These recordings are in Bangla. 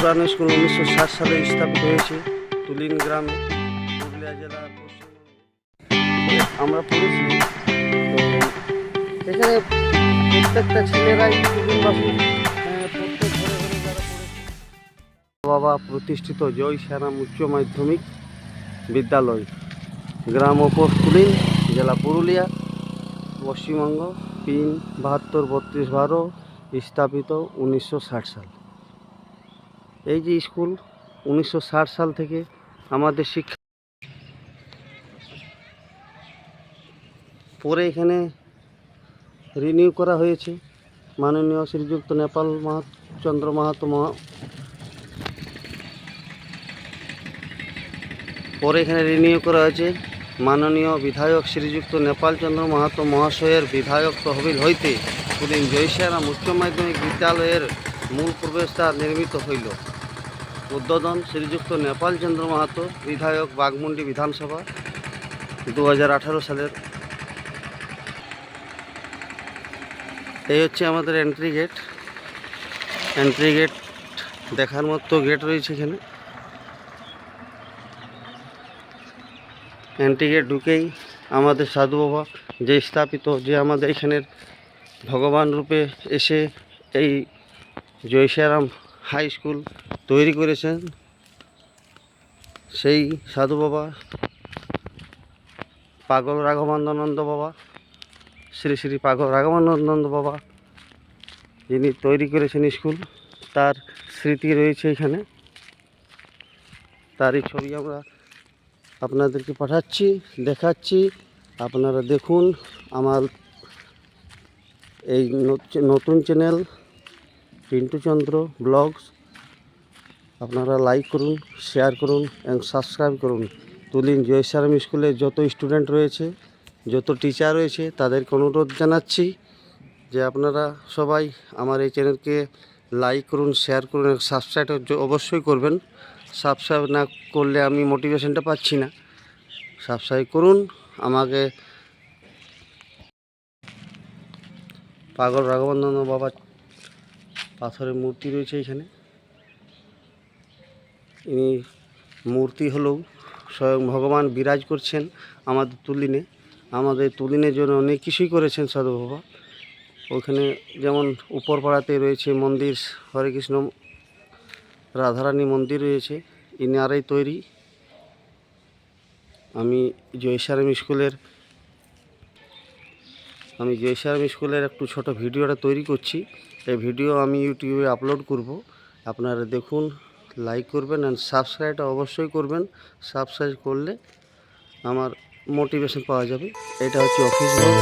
পুরানো স্কুল 1960 সালে স্থাপিত হয়েছে তুলিন গ্রামে, পুরুলিয়া জেলার পশ্চিমবঙ্গে। আমরা পড়েছি তো এখানে প্রত্যেকটা ছেলেরাই তুলিনবাসী, প্রত্যেক ঘরে ঘরে যারা পড়েছে। বাবা প্রতিষ্ঠিত জয় শ্রীরাম উচ্চ মাধ্যমিক বিদ্যালয়, গ্রাম ও পোস্ট তুলিন, জেলা পুরুলিয়া, পশ্চিমবঙ্গ, পিন 723212, স্থাপিত 1960 সাল। এই যে স্কুল 1960 সাল থেকে আমাদের শিক্ষা পরে এখানে রিনিউ করা হয়েছে। মাননীয় শ্রীযুক্ত নেপাল চন্দ্র মাহাতো পরে এখানে রিনিউ করা হয়েছে মাননীয় বিধায়ক শ্রীযুক্ত নেপাল চন্দ্র মাহাতো মহাশয়ের বিধায়ক তহবিল হইতে তুলিন জয় শ্রীরাম উচ্চ মাধ্যমিক বিদ্যালয়ের মূল প্রবেশদ্বার নির্মিত হইল। উদ্বোধন শ্রীযুক্ত নেপাল চন্দ্র মাহাতো, বিধায়ক, বাঘমুন্ডি বিধানসভা, 2018 সালের। এই হচ্ছে আমাদের এন্ট্রি গেট। এন্ট্রি গেট দেখার মতো গেট রয়েছে এখানে। এন্ট্রি গেট ঢুকেই আমাদের সাধু বাবা যে স্থাপিত, যে আমাদের এখানের ভগবান রূপে এসে এই জয় শ্রীরাম হাই স্কুল তৈরি করেছেন, সেই সাধু বাবা পাগল রাঘবানন্দ বাবা, শ্রী শ্রী পাগল রাঘবানন্দ বাবা, যিনি তৈরি করেছেন স্কুল, তার স্মৃতি রয়েছে এখানে। তারই ছবি আমরা আপনাদেরকে পাঠাচ্ছি, দেখাচ্ছি। আপনারা দেখুন আমার এই নতুন চ্যানেল পিন্টু চন্দ্র ব্লগস। আপনারা লাইক করুন, শেয়ার করুন এবং সাবস্ক্রাইব করুন। তুলিন জয় শ্রীরাম স্কুলের যত স্টুডেন্ট রয়েছে, যত টিচার রয়েছে, তাদেরকে অনুরোধ জানাচ্ছি যে আপনারা সবাই আমার এই চ্যানেলকে লাইক করুন, শেয়ার করুন এবং সাবস্ক্রাইব অবশ্যই করবেন। সাবস্ক্রাইব না করলে আমি মোটিভেশনটা পাচ্ছি না। সাবস্ক্রাইব করুন আমাকে। পাগল রাঘবানন্দ বাবার পাথরের মূর্তি রয়েছে এখানে। ইনি মূর্তি হলেও স্বয়ং ভগবান বিরাজ করছেন আমাদের তুলিনে। আমাদের তুলিনের জন্য অনেক কিছুই করেছেন সাধু বাবা। ওখানে যেমন উপর পাড়াতে রয়েছে মন্দির, হরে কৃষ্ণ রাধারানী মন্দির রয়েছে, ইনারাই তৈরি। আমি জয় শ্রীরাম স্কুলের একটু ছোট ভিডিওটা তৈরি করছি। এই ভিডিও আমি ইউটিউবে আপলোড করব। আপনারা দেখুন, লাইক করবেন অ্যান্ড সাবস্ক্রাইবটা অবশ্যই করবেন। সাবস্ক্রাইব করলে আমার মোটিভেশন পাওয়া যাবে। এটা হচ্ছে অফিস ঘর,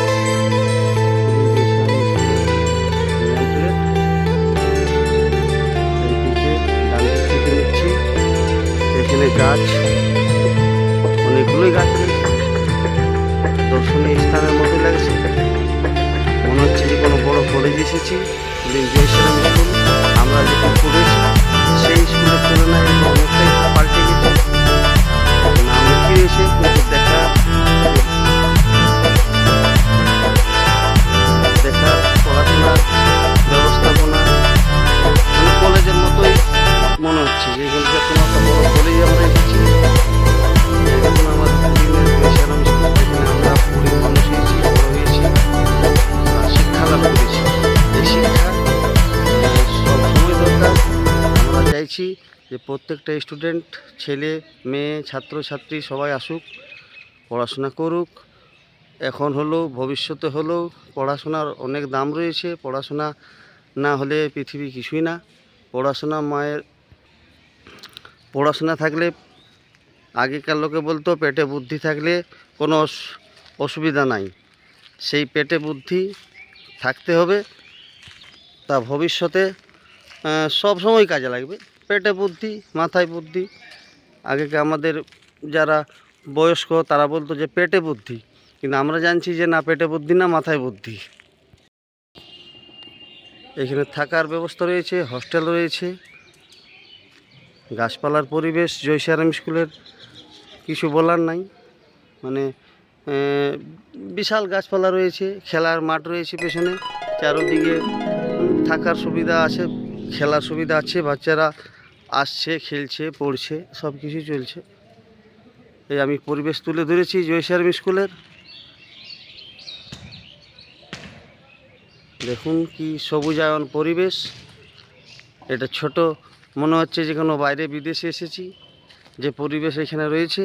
এইদিকে ডান দিক থেকে নিচ্ছি। এখানে গাছ, অনেকগুলোই গাছ রয়েছে, দর্শনীয় স্থানের মধ্যে লাগছে। মনে হচ্ছে যে কোনো বড় কলেজ এসেছি। জয় শ্রীরাম স্কুল আমরা যেখানে পড়েছি সেই স্কুলের তুলনায় অনেকটাই পাল্টে গেছে। নাম লিখিয়েছে কিন্তু দেখার পড়াশোনার ব্যবস্থাপনা মানে কলেজের মতোই মনে হচ্ছে যে এখানে যে কোনো একটা বড় কলেজে আমরা এসেছি। এখন আমাদের জয় শ্রীরাম স্কুল, যেখানে আমরা পড়ে মানুষ হয়েছি, বড় হয়েছি, শিক্ষা লাভ করেছি। এই শিক্ষা সবসময় দরকার। আমরা চাইছি যে প্রত্যেকটা স্টুডেন্ট, ছেলে মেয়ে, ছাত্রছাত্রী সবাই আসুক, পড়াশোনা করুক। এখন হলেও ভবিষ্যতে হলেও পড়াশোনার অনেক দাম রয়েছে। পড়াশোনা না হলে পৃথিবী কিছুই না। পড়াশোনা থাকলে, আগেকার লোকে বলতো পেটে বুদ্ধি থাকলে কোনো অসুবিধা নাই। সেই পেটে বুদ্ধি থাকতে হবে, তা ভবিষ্যতে সব সময় কাজে লাগবে। পেটে বুদ্ধি, মাথায় বুদ্ধি। আগেকে আমাদের যারা বয়স্ক তারা বলতো যে পেটে বুদ্ধি, কিন্তু আমরা জানছি যে না, পেটে বুদ্ধি না, মাথায় বুদ্ধি। এখানে থাকার ব্যবস্থা রয়েছে, হস্টেল রয়েছে, গাছপালার পরিবেশ। জয় শ্রীরাম স্কুলের কিছু বলার নাই, মানে বিশাল গাছপালা রয়েছে, খেলার মাঠ রয়েছে পেছনে, চারদিকে থাকার সুবিধা আছে, খেলার সুবিধা আছে। বাচ্চারা আসছে, খেলছে, পড়ছে, সব কিছুই চলছে। এই আমি পরিবেশ তুলে ধরেছি জয়সারাম স্কুলের। দেখুন কি সবুজায়ন পরিবেশ। এটা ছোট মনে হচ্ছে যে কোনো বাইরে বিদেশে এসেছি, যে পরিবেশ এখানে রয়েছে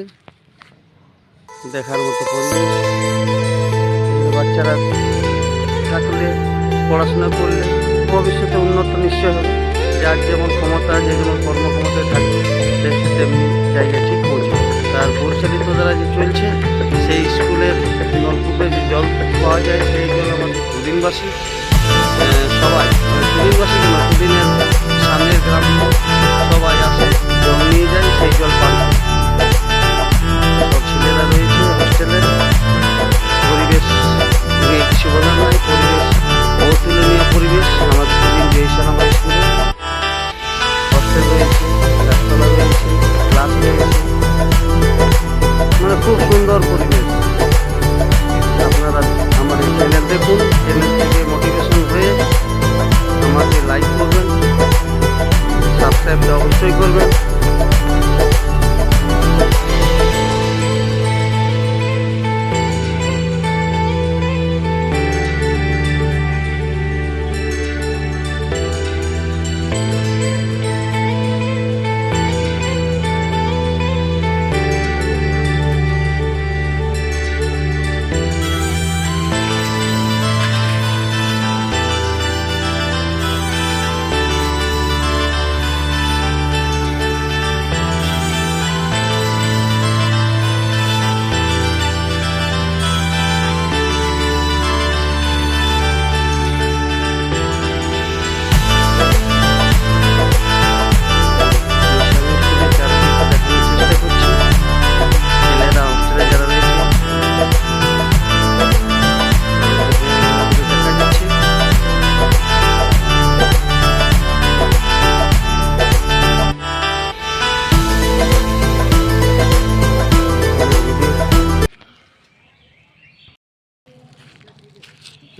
দেখার মতো পরিবেশ। বাচ্চারা থাকলে, পড়াশোনা করলে ভবিষ্যতে উন্নত নিশ্চয় হবে। যার যেমন ক্ষমতা, যে যেমন কর্মক্ষমতায় থাকবে সে তেমনি জায়গায় ঠিক পৌঁছবে। তার পরিচালিত দ্বারা যে চলছে, সেই স্কুলের নলকূপে যে জল পাওয়া যায়, সেই জল আমাদের তুলিনবাসী সবাই, তুলিনবাসী কেন, তুলিনের সামনের গ্রাম সবাই আসে, জল নিয়ে যায়, সেই জল পান করে। সব ছেলেরা রয়েছে হোস্টেলের। পরিবেশ নিয়ে কিছু বলার নাই, পরিবেশ অতুলনীয় পরিবেশ। আমাদের তুলিন জয়সারাম হাই স্কুলে হোস্টেল রয়েছে, গাছতলা রয়েছে, ক্লাস রয়েছে, মানে খুব সুন্দর পরিবেশ। আপনারা আমার এই চ্যানেল দেখুন, চ্যানেল থেকে মোটিভেশন হয়ে আমাকে লাইক করবেন, সাবস্ক্রাইব অবশ্যই করবেন।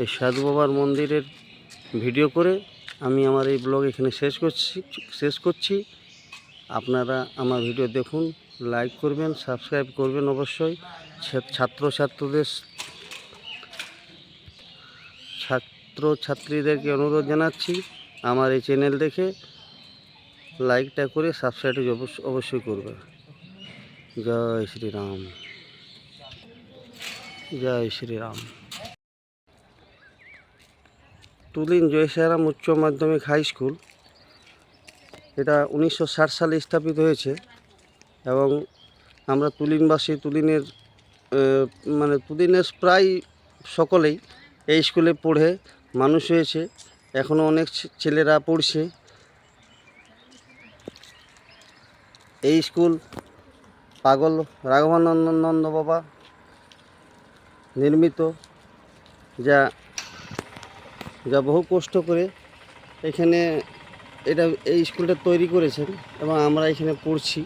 এই সাধু বাবার মন্দিরের ভিডিও করে আমি আমার এই ব্লগ এখানে শেষ করছি। আপনারা আমার ভিডিও দেখুন, লাইক করবেন, সাবস্ক্রাইব করবেন অবশ্যই। ছাত্রছাত্রীদেরকে অনুরোধ জানাচ্ছি, আমার এই চ্যানেল দেখে লাইকটা করে সাবস্ক্রাইব অবশ্যই করবেন। জয় শ্রীরাম, জয় শ্রীরাম। তুলিন জয়সারাম উচ্চ মাধ্যমিক হাই স্কুল, এটা 1960 সালে স্থাপিত হয়েছে এবং আমরা তুলিনবাসী, তুলিনের মানে তুলিনের প্রায় সকলেই এই স্কুলে পড়ে মানুষ হয়েছে। এখনও অনেক ছেলেরা পড়ছে। এই স্কুল পাগল রাঘবানন্দ বাবা নির্মিত, যা বহু কষ্ট করে এখানে এই স্কুলটা তৈরি করেছেন এবং আমরা এখানে পড়ছি।